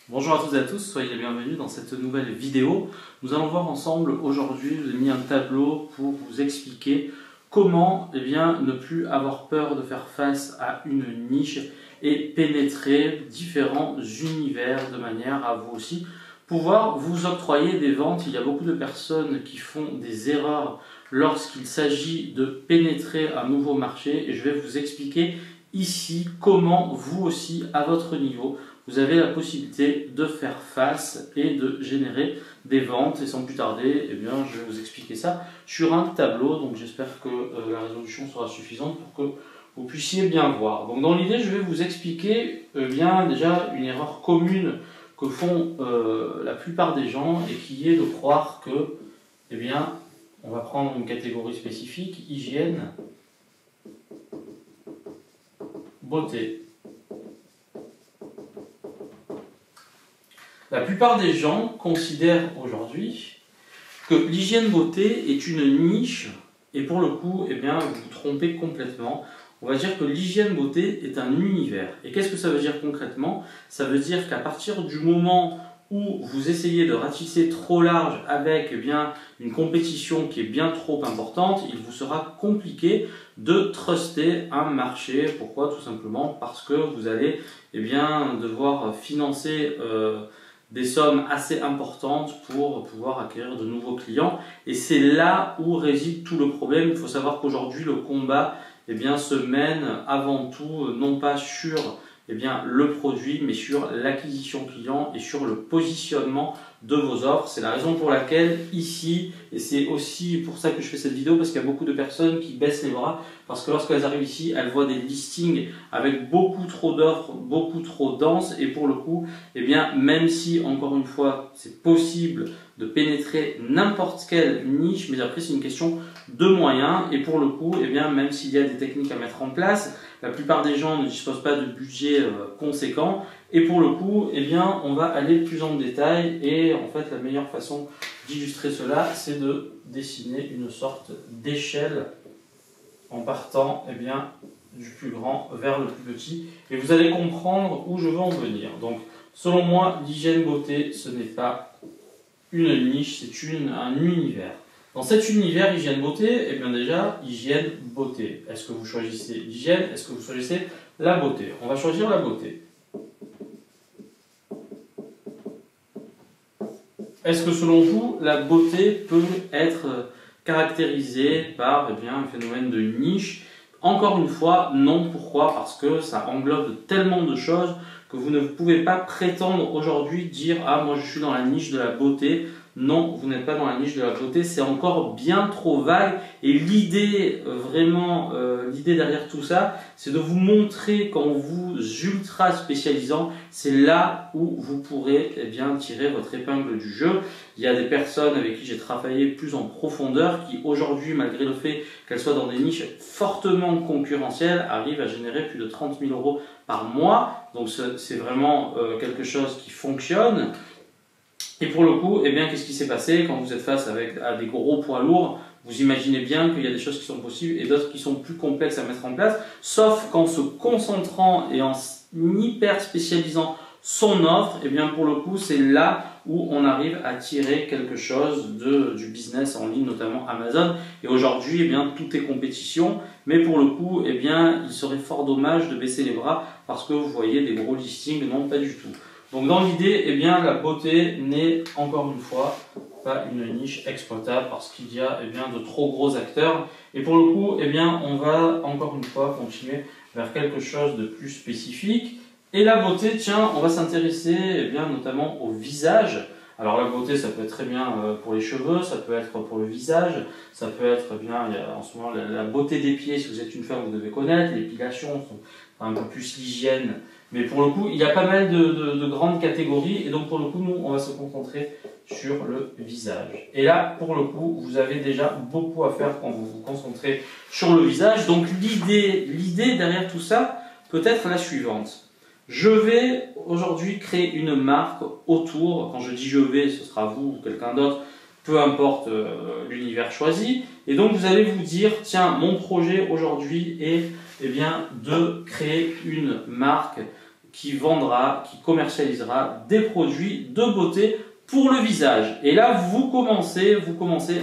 Bonjour à toutes et à tous, soyez les bienvenus dans cette nouvelle vidéo. Nous allons voir ensemble aujourd'hui, je vous ai mis un tableau pour vous expliquer comment ne plus avoir peur de faire face à une niche et pénétrer différents univers de manière à vous aussi pouvoir vous octroyer des ventes. Il y a beaucoup de personnes qui font des erreurs lorsqu'il s'agit de pénétrer un nouveau marché et je vais vous expliquer ici comment vous aussi à votre niveau vous avez la possibilité de faire face et de générer des ventes. Et sans plus tarder, je vais vous expliquer ça sur un tableau. Donc j'espère que la résolution sera suffisante pour que vous puissiez bien voir. Donc dans l'idée, je vais vous expliquer déjà une erreur commune que font la plupart des gens et qui est de croire que, on va prendre une catégorie spécifique, hygiène, beauté. La plupart des gens considèrent aujourd'hui que l'hygiène beauté est une niche et pour le coup, vous vous trompez complètement. On va dire que l'hygiène beauté est un univers. Et qu'est-ce que ça veut dire concrètement? Ça veut dire qu'à partir du moment où vous essayez de ratisser trop large avec une compétition qui est bien trop importante, il vous sera compliqué de truster un marché. Pourquoi? Tout simplement parce que vous allez devoir financer des sommes assez importantes pour pouvoir acquérir de nouveaux clients. Et c'est là où réside tout le problème. Il faut savoir qu'aujourd'hui, le combat se mène avant tout, non pas sur le produit, mais sur l'acquisition client et sur le positionnement de vos offres. C'est la raison pour laquelle ici, et c'est aussi pour ça que je fais cette vidéo, parce qu'il y a beaucoup de personnes qui baissent les bras, parce que lorsqu'elles arrivent ici, elles voient des listings avec beaucoup trop d'offres, beaucoup trop denses, et pour le coup, même si, encore une fois, c'est possible de pénétrer n'importe quelle niche, mais après c'est une question de moyens, et pour le coup, même s'il y a des techniques à mettre en place, la plupart des gens ne disposent pas de budget conséquent, et pour le coup, on va aller plus en détail, et en fait la meilleure façon d'illustrer cela, c'est de dessiner une sorte d'échelle en partant du plus grand vers le plus petit, et vous allez comprendre où je veux en venir. Donc, selon moi, l'hygiène beauté, ce n'est pas une niche, c'est un univers. Dans cet univers hygiène beauté, déjà, hygiène beauté. Est-ce que vous choisissez l'hygiène? Est-ce que vous choisissez la beauté? On va choisir la beauté. Est-ce que selon vous, la beauté peut être caractérisée par un phénomène de niche? Encore une fois, non. Pourquoi? Parce que ça englobe tellement de choses que vous ne pouvez pas prétendre aujourd'hui dire « Ah, moi je suis dans la niche de la beauté ». Non, vous n'êtes pas dans la niche de la beauté, c'est encore bien trop vague. Et l'idée, l'idée derrière tout ça, c'est de vous montrer qu'en vous ultra spécialisant, c'est là où vous pourrez tirer votre épingle du jeu. Il y a des personnes avec qui j'ai travaillé plus en profondeur qui aujourd'hui, malgré le fait qu'elles soient dans des niches fortement concurrentielles, arrivent à générer plus de 30 000 € par mois. Donc c'est vraiment quelque chose qui fonctionne. Et pour le coup, qu'est-ce qui s'est passé quand vous êtes face à des gros poids lourds? Vous imaginez bien qu'il y a des choses qui sont possibles et d'autres qui sont plus complexes à mettre en place, sauf qu'en se concentrant et en hyper spécialisant son offre, pour le coup, c'est là où on arrive à tirer quelque chose du business en ligne, notamment Amazon. Et aujourd'hui, tout est compétition, mais pour le coup, il serait fort dommage de baisser les bras parce que vous voyez des gros listings, non, pas du tout. Donc dans l'idée, la beauté n'est encore une fois pas une niche exploitable parce qu'il y a de trop gros acteurs. Et pour le coup, on va encore une fois continuer vers quelque chose de plus spécifique. Et la beauté, tiens, on va s'intéresser notamment au visage. Alors la beauté, ça peut être très bien pour les cheveux, ça peut être pour le visage, ça peut être il y a en ce moment la beauté des pieds, si vous êtes une femme, vous devez connaître, l'épilation, un peu plus l'hygiène. Mais pour le coup, il y a pas mal de grandes catégories et donc pour le coup, nous, on va se concentrer sur le visage. Et là, pour le coup, vous avez déjà beaucoup à faire quand vous vous concentrez sur le visage. Donc l'idée derrière tout ça peut être la suivante. Je vais aujourd'hui créer une marque autour, quand je dis je vais, ce sera vous ou quelqu'un d'autre, peu importe l'univers choisi. Et donc vous allez vous dire, tiens, mon projet aujourd'hui est de créer une marque qui vendra, qui commercialisera des produits de beauté pour le visage. Et là, vous commencez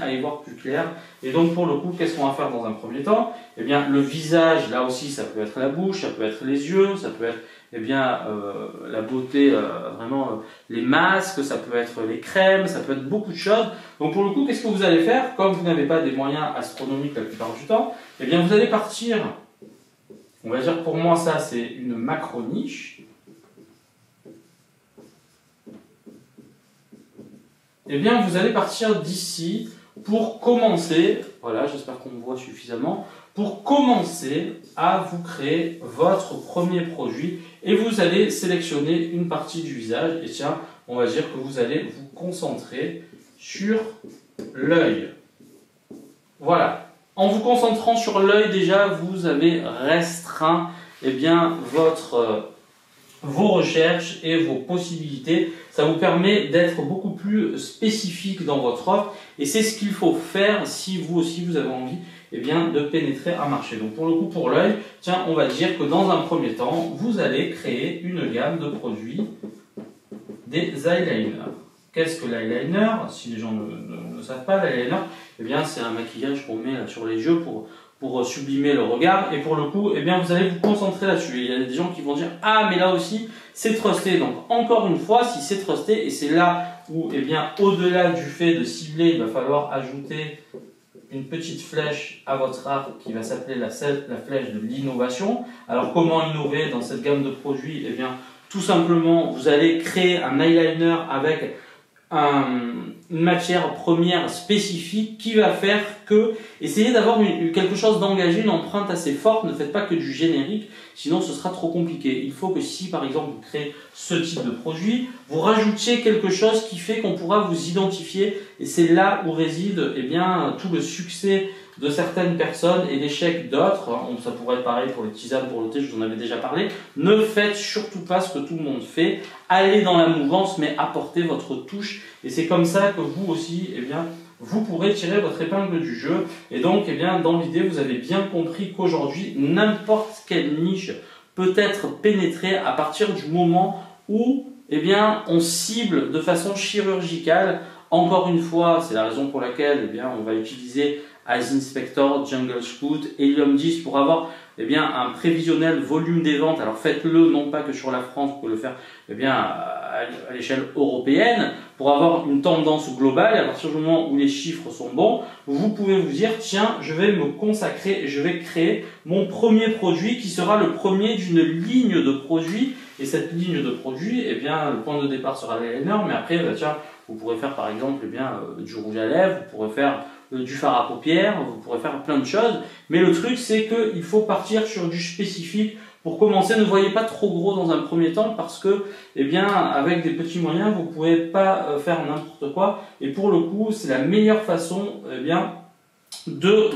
à y voir plus clair. Et donc, pour le coup, qu'est-ce qu'on va faire dans un premier temps? Eh bien, le visage, là aussi, ça peut être la bouche, ça peut être les yeux, ça peut être, eh bien, la beauté, vraiment, les masques, ça peut être les crèmes, ça peut être beaucoup de choses. Donc, pour le coup, qu'est-ce que vous allez faire? Comme vous n'avez pas des moyens astronomiques la plupart du temps, eh bien, vous allez partir, on va dire, pour moi, ça, c'est une macro-niche. Eh bien, vous allez partir d'ici pour commencer, voilà, j'espère qu'on me voit suffisamment, pour commencer à vous créer votre premier produit et vous allez sélectionner une partie du visage et tiens, on va dire que vous allez vous concentrer sur l'œil. Voilà. En vous concentrant sur l'œil, déjà, vous avez restreint eh bien, vos recherches et vos possibilités. Ça vous permet d'être beaucoup plus spécifique dans votre offre et c'est ce qu'il faut faire si vous aussi vous avez envie eh bien, de pénétrer un marché. Donc pour le coup, pour l'œil, tiens, on va dire que dans un premier temps, vous allez créer une gamme de produits des eyeliners. Qu'est-ce que l'eyeliner? Si les gens ne savent pas, l'eyeliner, eh bien, c'est un maquillage qu'on met sur les yeux pour sublimer le regard. Et pour le coup, eh bien, vous allez vous concentrer là-dessus. Il y a des gens qui vont dire « Ah, mais là aussi, c'est trusté. » Donc, encore une fois, si c'est trusté, et c'est là où, eh bien, au-delà du fait de cibler, il va falloir ajouter une petite flèche à votre arc qui va s'appeler la flèche de l'innovation. Alors, comment innover dans cette gamme de produits? Eh bien, tout simplement, vous allez créer un eyeliner avec une matière première spécifique qui va faire que, essayez d'avoir quelque chose d'engagé, une empreinte assez forte, ne faites pas que du générique, sinon ce sera trop compliqué. Il faut que si par exemple vous créez ce type de produit, vous rajoutiez quelque chose qui fait qu'on pourra vous identifier et c'est là où réside eh bien, tout le succès de certaines personnes et l'échec d'autres. Ça pourrait être pareil pour les tisanes, pour le thé, je vous en avais déjà parlé. Ne faites surtout pas ce que tout le monde fait. Allez dans la mouvance, mais apportez votre touche. Et c'est comme ça que vous aussi, eh bien, vous pourrez tirer votre épingle du jeu. Et donc, eh bien, dans l'idée, vous avez bien compris qu'aujourd'hui, n'importe quelle niche peut être pénétrée à partir du moment où eh bien, on cible de façon chirurgicale. Encore une fois, c'est la raison pour laquelle eh bien, on va utiliser Eyes Inspector, Jungle Scout, Helium 10 pour avoir eh bien, un prévisionnel volume des ventes. Alors faites-le non pas que sur la France, vous pouvez le faire eh bien, à l'échelle européenne pour avoir une tendance globale et à partir du moment où les chiffres sont bons, vous pouvez vous dire tiens, je vais me consacrer et je vais créer mon premier produit qui sera le premier d'une ligne de produits et cette ligne de produits, eh bien, le point de départ sera l'eyeliner mais après, bah, tiens, vous pourrez faire par exemple eh bien, du rouge à lèvres, vous pourrez faire du fard à paupières, vous pourrez faire plein de choses. Mais le truc, c'est qu'il faut partir sur du spécifique pour commencer. Ne voyez pas trop gros dans un premier temps parce que, eh bien, avec des petits moyens, vous ne pouvez pas faire n'importe quoi. Et pour le coup, c'est la meilleure façon, eh bien, de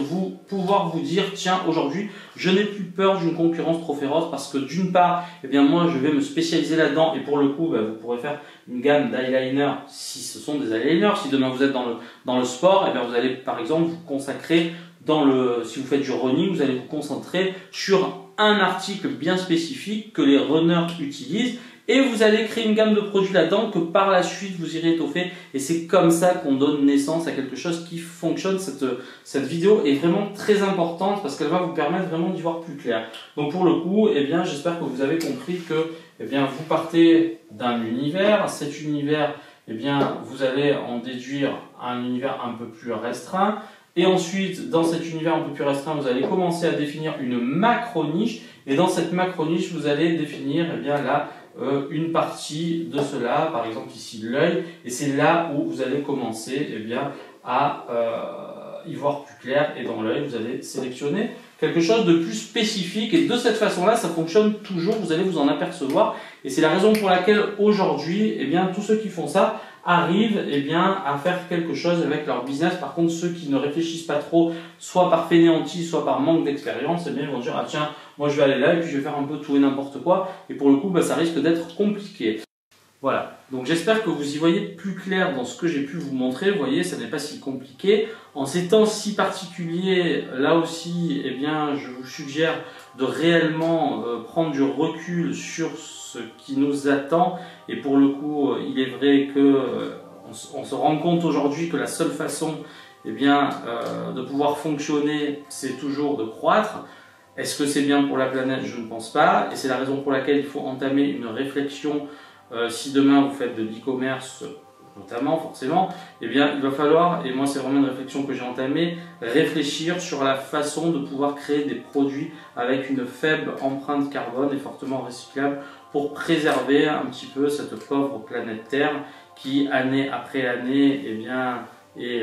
pouvoir vous dire tiens aujourd'hui je n'ai plus peur d'une concurrence trop féroce parce que d'une part eh bien moi je vais me spécialiser là-dedans et pour le coup bah, vous pourrez faire une gamme d'eyeliner si ce sont des eyeliners. Si demain vous êtes dans le sport, eh bien vous allez par exemple vous consacrer si vous faites du running, vous allez vous concentrer sur un article bien spécifique que les runners utilisent et vous allez créer une gamme de produits là-dedans que par la suite vous irez étoffer et c'est comme ça qu'on donne naissance à quelque chose qui fonctionne. Cette vidéo est vraiment très importante parce qu'elle va vous permettre vraiment d'y voir plus clair. Donc pour le coup, eh bien, j'espère que vous avez compris que eh bien, vous partez d'un univers. Cet univers, eh bien, vous allez en déduire un univers un peu plus restreint. Et ensuite, dans cet univers un peu plus restreint, vous allez commencer à définir une macro-niche. Et dans cette macro-niche, vous allez définir eh bien, une partie de cela, par exemple ici l'œil. Et c'est là où vous allez commencer eh bien, à y voir plus clair. Et dans l'œil, vous allez sélectionner quelque chose de plus spécifique. Et de cette façon-là, ça fonctionne toujours. Vous allez vous en apercevoir. Et c'est la raison pour laquelle aujourd'hui, eh bien, tous ceux qui font ça, arrivent eh bien, à faire quelque chose avec leur business. Par contre, ceux qui ne réfléchissent pas trop, soit par fainéantise, soit par manque d'expérience, eh bien, ils vont dire « Ah tiens, moi je vais aller là et puis je vais faire un peu tout et n'importe quoi. » Et pour le coup, bah, ça risque d'être compliqué. Voilà, donc j'espère que vous y voyez plus clair dans ce que j'ai pu vous montrer. Vous voyez, ça n'est pas si compliqué. En ces temps si particuliers, là aussi, eh bien, je vous suggère de réellement prendre du recul sur ce qui nous attend. Et pour le coup, il est vrai que on se rend compte aujourd'hui que la seule façon de pouvoir fonctionner, c'est toujours de croître. Est-ce que c'est bien pour la planète? Je ne pense pas. Et c'est la raison pour laquelle il faut entamer une réflexion. Si demain vous faites de l'e-commerce, notamment, forcément, il va falloir, et moi c'est vraiment une réflexion que j'ai entamée, réfléchir sur la façon de pouvoir créer des produits avec une faible empreinte carbone et fortement recyclable pour préserver un petit peu cette pauvre planète Terre qui, année après année, est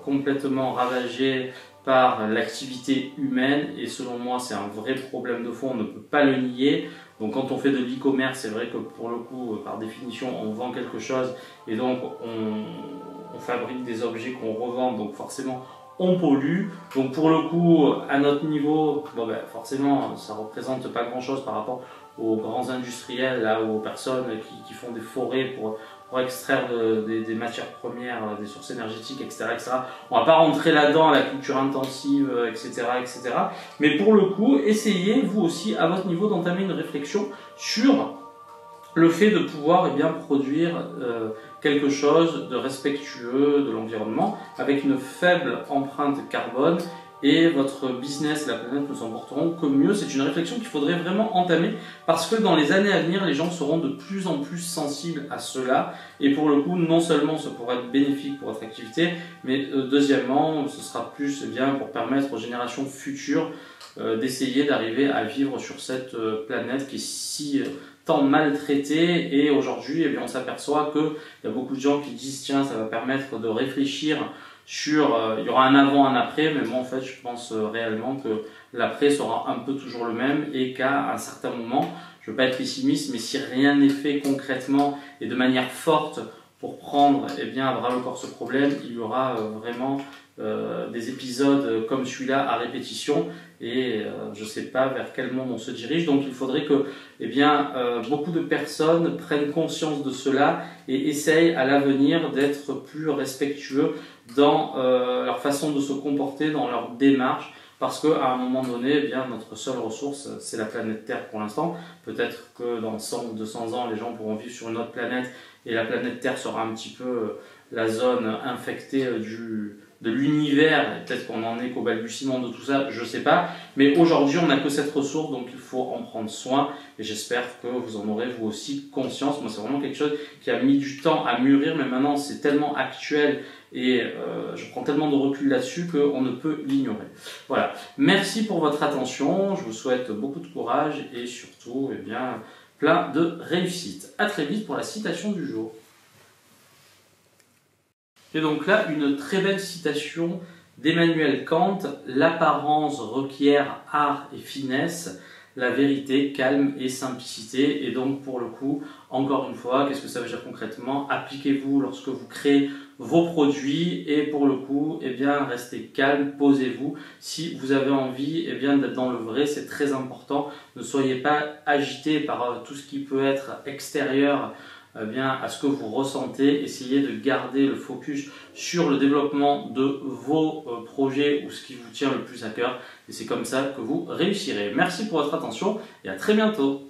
complètement ravagée par l'activité humaine, et selon moi c'est un vrai problème de fond, on ne peut pas le nier. Donc quand on fait de l'e-commerce, c'est vrai que pour le coup, par définition, on vend quelque chose et donc on fabrique des objets qu'on revend, donc forcément on pollue. Donc pour le coup, à notre niveau, forcément ça ne représente pas grand chose par rapport aux grands industriels, là, aux personnes qui font des forêts pour extraire des matières premières, des sources énergétiques, etc. On ne va pas rentrer là-dedans, la culture intensive, etc., etc. Mais pour le coup, essayez vous aussi à votre niveau d'entamer une réflexion sur le fait de pouvoir produire quelque chose de respectueux de l'environnement avec une faible empreinte carbone, et votre business, la planète ne s'en porteront que mieux. C'est une réflexion qu'il faudrait vraiment entamer parce que dans les années à venir, les gens seront de plus en plus sensibles à cela. Et pour le coup, non seulement ça pourrait être bénéfique pour votre activité, mais deuxièmement, ce sera plus pour permettre aux générations futures d'essayer d'arriver à vivre sur cette planète qui est si tant maltraitée. Et aujourd'hui, on s'aperçoit qu'il y a beaucoup de gens qui disent tiens, ça va permettre de réfléchir sur, il y aura un avant, un après, mais moi en fait je pense réellement que l'après sera un peu toujours le même, et qu'à un certain moment, je ne veux pas être pessimiste, mais si rien n'est fait concrètement et de manière forte pour prendre à bras le corps ce problème, il y aura vraiment des épisodes comme celui-là à répétition, et je ne sais pas vers quel monde on se dirige. Donc il faudrait que beaucoup de personnes prennent conscience de cela et essayent à l'avenir d'être plus respectueux dans leur façon de se comporter, dans leur démarche, parce qu'à un moment donné, notre seule ressource, c'est la planète Terre pour l'instant. Peut-être que dans 100 ou 200 ans, les gens pourront vivre sur une autre planète, et la planète Terre sera un petit peu la zone infectée de l'univers. Peut-être qu'on n'en est qu'au balbutiement de tout ça, je ne sais pas. Mais aujourd'hui, on n'a que cette ressource, donc il faut en prendre soin. Et j'espère que vous en aurez vous aussi conscience. Moi, c'est vraiment quelque chose qui a mis du temps à mûrir, mais maintenant, c'est tellement actuel. Et je prends tellement de recul là-dessus qu'on ne peut l'ignorer. Voilà. Merci pour votre attention. Je vous souhaite beaucoup de courage et surtout, plein de réussite. À très vite pour la citation du jour. Et donc là, une très belle citation d'Emmanuel Kant. L'apparence requiert art et finesse, la vérité, calme et simplicité. Et donc pour le coup, encore une fois, qu'est-ce que ça veut dire concrètement? Appliquez-vous lorsque vous créez vos produits, et pour le coup, restez calme, posez-vous. Si vous avez envie d'être dans le vrai, c'est très important. Ne soyez pas agité par tout ce qui peut être extérieur à ce que vous ressentez. Essayez de garder le focus sur le développement de vos projets ou ce qui vous tient le plus à cœur, et c'est comme ça que vous réussirez. Merci pour votre attention et à très bientôt.